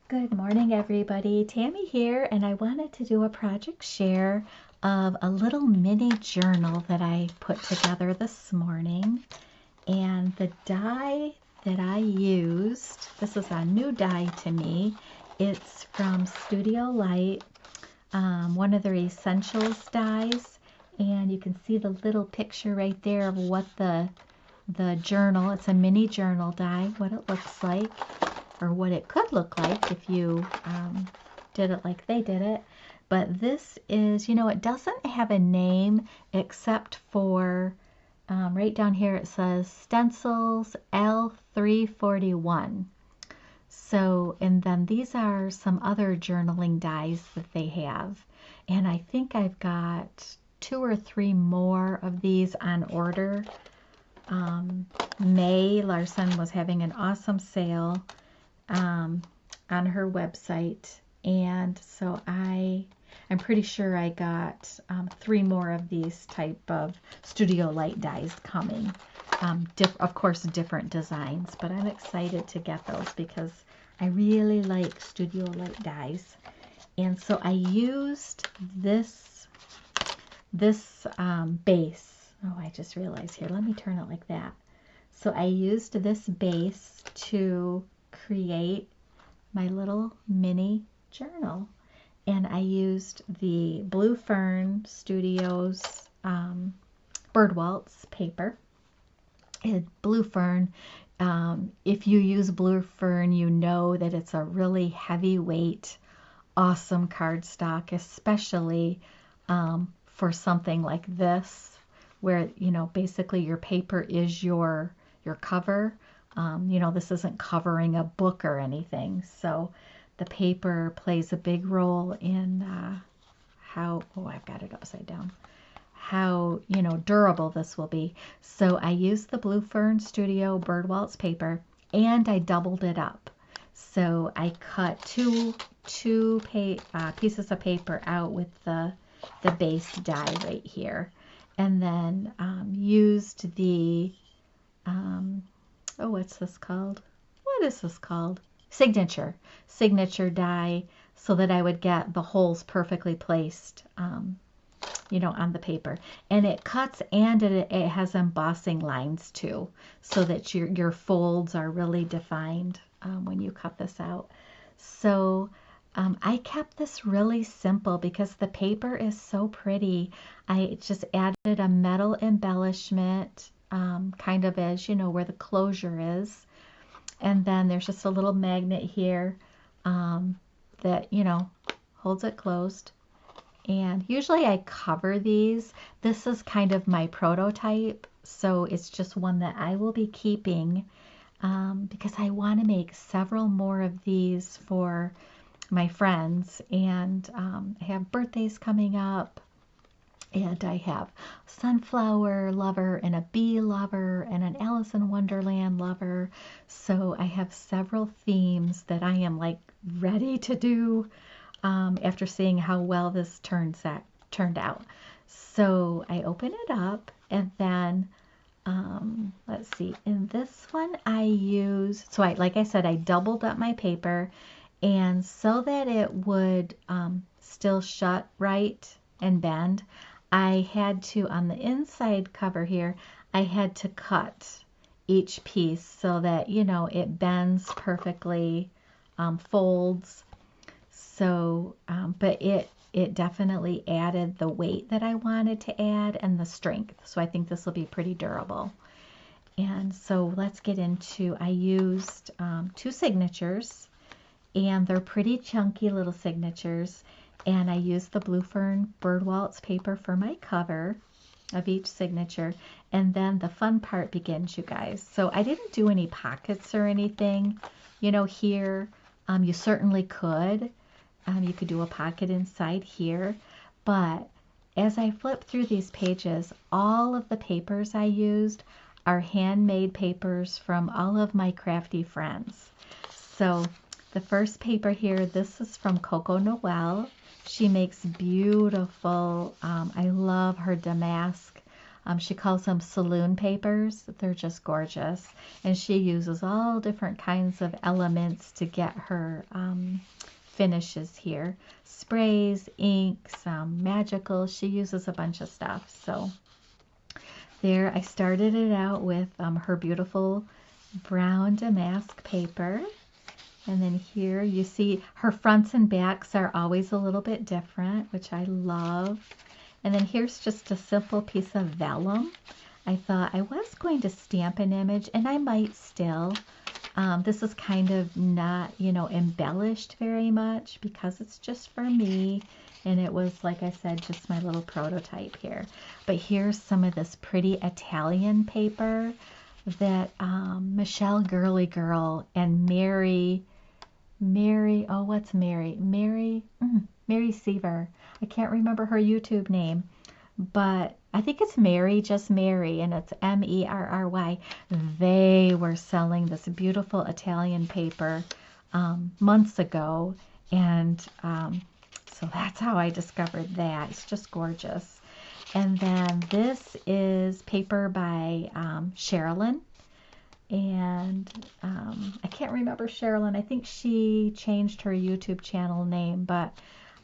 Good morning, everybody. Tammy here, and I wanted to do a project share of a little mini journal that I put together this morning. And the die that I used, this is a new die to me. It's from Studio Light, one of their essentials dies. And you can see the little picture right there of what the journal, it's a mini journal die, what it looks like, or what it could look like if you did it like they did it. But this is, it doesn't have a name except for right down here it says Stencils L341. So, and then these are some other journaling dies that they have. And I think I've got 2 or 3 more of these on order. May Larson was having an awesome sale on her website, and so I'm pretty sure I got 3 more of these type of Studio Light dies coming. Of course, different designs, but I'm excited to get those because I really like Studio Light dies. And so I used this base. Oh, I just realized here. Let me turn it like that. So I used this base to create my little mini journal, and I used the Blue Fern Studios Bird Waltz paper. And Blue Fern, if you use Blue Fern, you know that it's a really heavyweight, awesome cardstock, especially for something like this, where basically your paper is your cover. This isn't covering a book or anything, so the paper plays a big role in I've got it upside down, how durable this will be. So I used the Blue Fern Studio Bird Waltz paper, and I doubled it up. So I cut two pieces of paper out with the base die right here, and then used the what's this called? What is this called? Signature die, so that I would get the holes perfectly placed, on the paper. And it cuts, and it has embossing lines too, so that your folds are really defined when you cut this out. So I kept this really simple because the paper is so pretty. I just added a metal embellishment, kind of as where the closure is. And then there's just a little magnet here that holds it closed. And usually I cover these. This is kind of my prototype, so it's just one that I will be keeping because I want to make several more of these for my friends. And I have birthdays coming up, and I have sunflower lover and a bee lover and an Alice in Wonderland lover. So I have several themes that I am like ready to do after seeing how well this turned out. So I open it up, and then let's see, in this one I use, so like I said, I doubled up my paper, and so that it would still shut right and bend, I had to, on the inside cover here, I had to cut each piece so that it bends perfectly, folds. So but it definitely added the weight that I wanted to add and the strength, so I think this will be pretty durable. And so let's get into, I used 2 signatures, and they're pretty chunky little signatures. And I used the Blue Fern Bird Waltz paper for my cover of each signature. And then the fun part begins, you guys. So I didn't do any pockets or anything, here. You certainly could. You could do a pocket inside here. But as I flip through these pages, all of the papers I used are handmade papers from all of my crafty friends. So the first paper here, this is from Coco Noel. She makes beautiful, I love her damask She calls them saloon papers. They're just gorgeous. And she uses all different kinds of elements to get her finishes here. Sprays, inks, magical. She uses a bunch of stuff. So there, I started it out with her beautiful brown damask paper. And then here you see her fronts and backs are always a little bit different, which I love. And then here's just a simple piece of vellum. I thought I was going to stamp an image, and I might still. This is kind of not, embellished very much because it's just for me. And it was, like I said, just my little prototype here. But here's some of this pretty Italian paper that Michelle Girly Girl and Mary, oh, what's Mary? Mary Seaver. I can't remember her YouTube name, but I think it's Mary, just Mary, and it's Merry. They were selling this beautiful Italian paper months ago, and so that's how I discovered that. It's just gorgeous. And then this is paper by Sherilyn. And I can't remember Sherilyn. I think she changed her YouTube channel name, but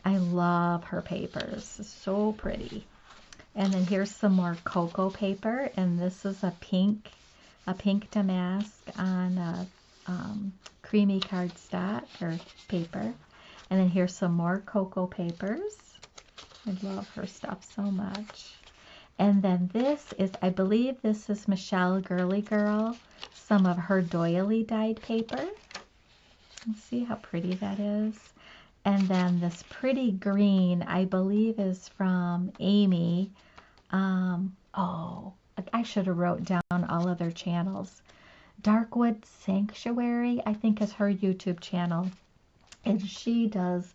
I love her papers. It's so pretty. And then here's some more cocoa paper, and this is a pink damask on a creamy cardstock or paper. And then here's some more cocoa papers. I love her stuff so much. And then this is, I believe this is Michelle Girly Girl, some of her doily dyed paper. Let's see how pretty that is. And then this pretty green, I believe, is from Amy. Oh, I should have wrote down all of their channels. Darkwood Sanctuary, I think, is her YouTube channel. And she does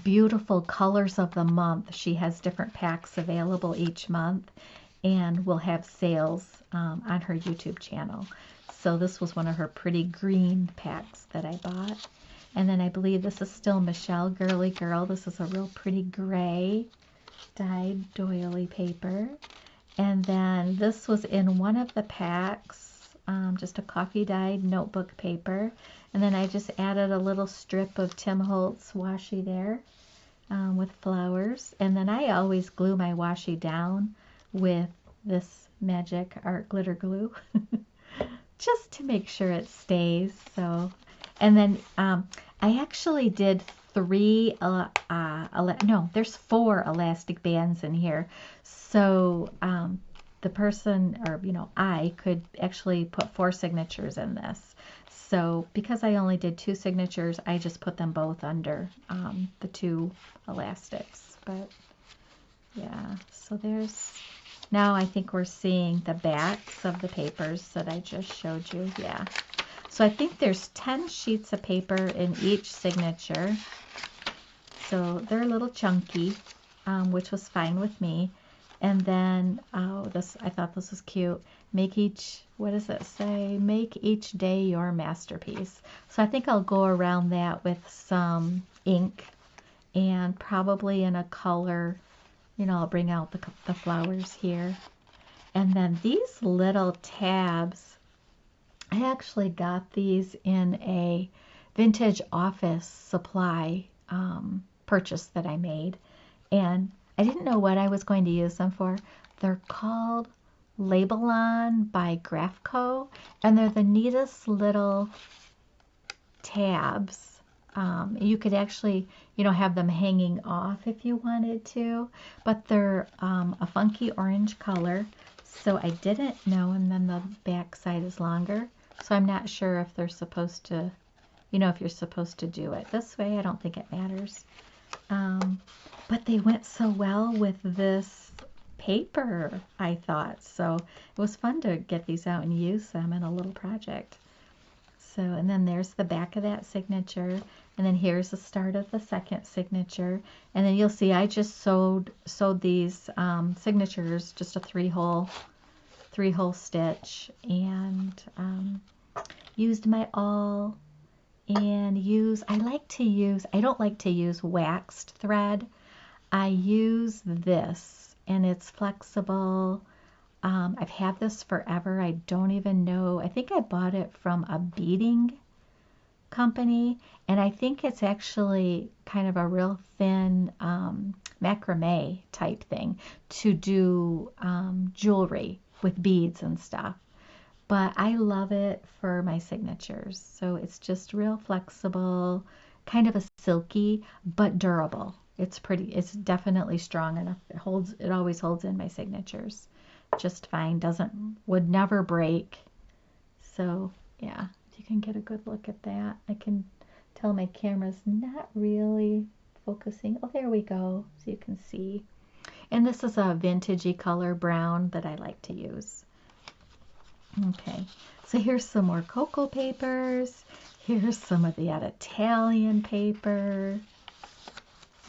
beautiful colors of the month. She has different packs available each month and will have sales on her YouTube channel. So this was one of her pretty green packs that I bought. And then I believe this is still Michelle Girly Girl. This is a real pretty gray dyed doily paper. And then this was in one of the packs, just a coffee dyed notebook paper. And then I just added a little strip of Tim Holtz washi there with flowers. And then I always glue my washi down with this Magic Art glitter glue just to make sure it stays. So, and then I actually did there's 4 elastic bands in here. So the person, or I could actually put 4 signatures in this. So because I only did 2 signatures, I just put them both under the 2 elastics. But yeah, so now I think we're seeing the backs of the papers that I just showed you. Yeah. So I think there's 10 sheets of paper in each signature. So they're a little chunky, which was fine with me. And then, I thought this was cute. What does it say? Make each day your masterpiece. So I think I'll go around that with some ink and probably in a color, I'll bring out the flowers here. And then these little tabs, I actually got these in a vintage office supply purchase that I made. And I didn't know what I was going to use them for. They're called Labelon by Graphco, and they're the neatest little tabs. You could actually, have them hanging off if you wanted to, but they're a funky orange color, so I didn't know, and then the back side is longer, so I'm not sure if they're supposed to, if you're supposed to do it this way. I don't think it matters. But they went so well with this paper, I thought. So it was fun to get these out and use them in a little project. So, and then there's the back of that signature. And then here's the start of the second signature. And then you'll see I just sewed these signatures, just a three-hole stitch, and used my awl. And I don't like to use waxed thread. I use this, and it's flexible. I've had this forever. I don't even know. I think I bought it from a beading company, and I think it's actually kind of a real thin macrame type thing to do jewelry with beads and stuff. But I love it for my signatures. So it's just real flexible, kind of a silky, but durable. It's definitely strong enough. It always holds in my signatures just fine. Would never break. So yeah, if you can get a good look at that. I can tell my camera's not really focusing. Oh, there we go. So you can see. And this is a vintagey color brown that I like to use. Okay, so here's some more cocoa papers. Here's some of that Italian paper.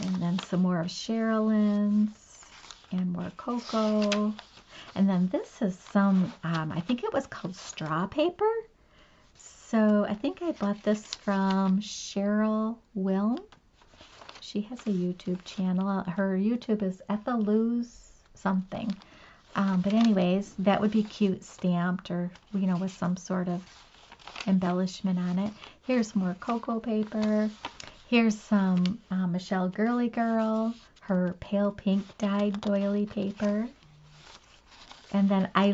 And then some more of Sherilyn's and more cocoa. And then this is some, I think it was called straw paper. So I think I bought this from Cheryl Wilm. She has a YouTube channel. Her YouTube is Etheluz something. But anyways, that would be cute stamped or, with some sort of embellishment on it. Here's more cocoa paper. Here's some Michelle Girly Girl, her pale pink dyed doily paper. And then I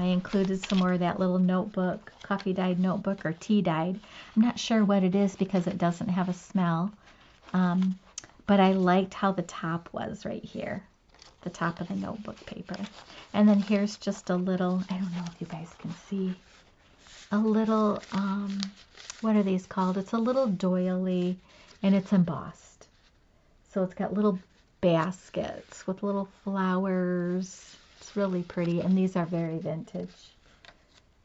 included some more of that little notebook, coffee dyed notebook or tea dyed. I'm not sure what it is because it doesn't have a smell. But I liked how the top was right here. The top of the notebook paper. And then here's just a little, I don't know if you guys can see, a little, what are these called? It's a little doily and it's embossed. So it's got little baskets with little flowers. It's really pretty. And these are very vintage.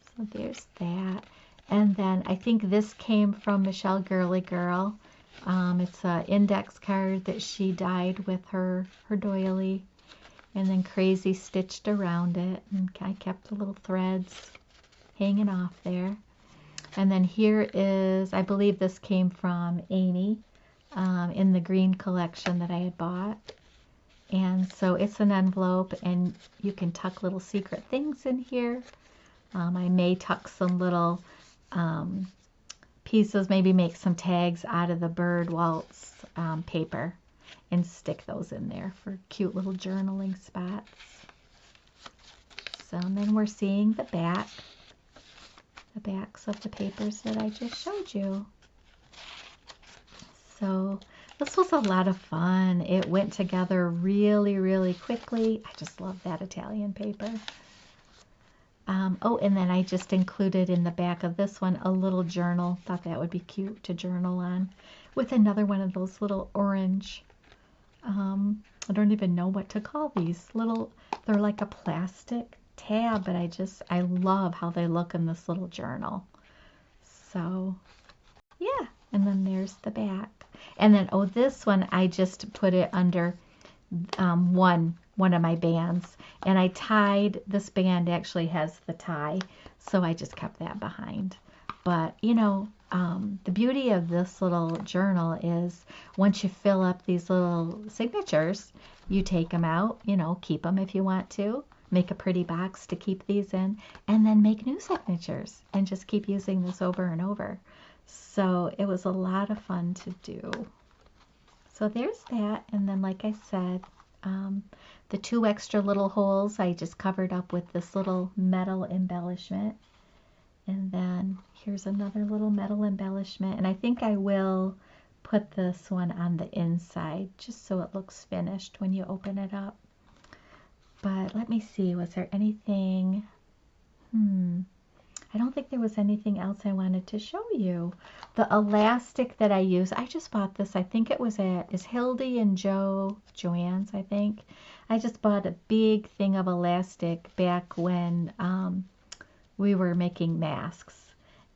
So there's that. And then I think this came from Michelle Girly Girl. It's an index card that she dyed with her doily. And then crazy stitched around it. And I kept the little threads hanging off there. And then here is, I believe this came from Amy in the green collection that I had bought. And so it's an envelope and you can tuck little secret things in here. I may tuck some little pieces, maybe make some tags out of the bird waltz paper and stick those in there for cute little journaling spots. So and then we're seeing the backs of the papers that I just showed you. So this was a lot of fun. It went together really, really quickly. I just love that Italian paper. Oh, and then I just included in the back of this one a little journal. Thought that would be cute to journal on with another one of those little orange, I don't even know what to call these. They're like a plastic tab, but I love how they look in this little journal. So, yeah. And then there's the back. And then, oh, this one, I just put it under one of my bands. And I tied, this band actually has the tie, so I just kept that behind. But, the beauty of this little journal is once you fill up these little signatures, you take them out, keep them if you want to, make a pretty box to keep these in, and then make new signatures and just keep using this over and over. So it was a lot of fun to do. So there's that. And then, like I said, the 2 extra little holes I just covered up with this little metal embellishment. And then here's another little metal embellishment. And I think I will put this one on the inside just so it looks finished when you open it up. But let me see, was there anything? I don't think there was anything else I wanted to show you. The elastic that I use, I just bought this. I think it was is Hildy and Joanne's, I think. I just bought a big thing of elastic back when we were making masks.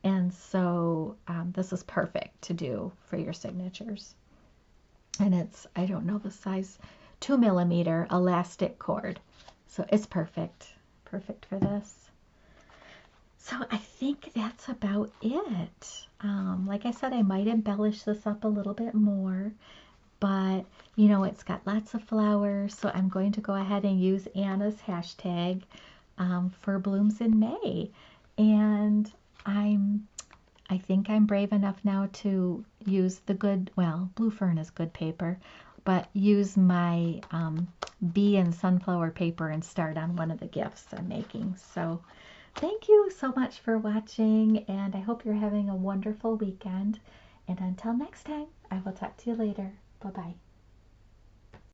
And so this is perfect to do for your signatures. And it's, I don't know the size, 2mm elastic cord. So it's perfect for this. So I think that's about it. Like I said, I might embellish this up a little bit more, but you know, it's got lots of flowers, so I'm going to go ahead and use Anna's hashtag for blooms in May. And I think I'm brave enough now to use the good, well, Blue Fern is good paper, but use my bee and sunflower paper and start on one of the gifts I'm making. So thank you so much for watching, and I hope you're having a wonderful weekend. And until next time, I will talk to you later. Bye-bye.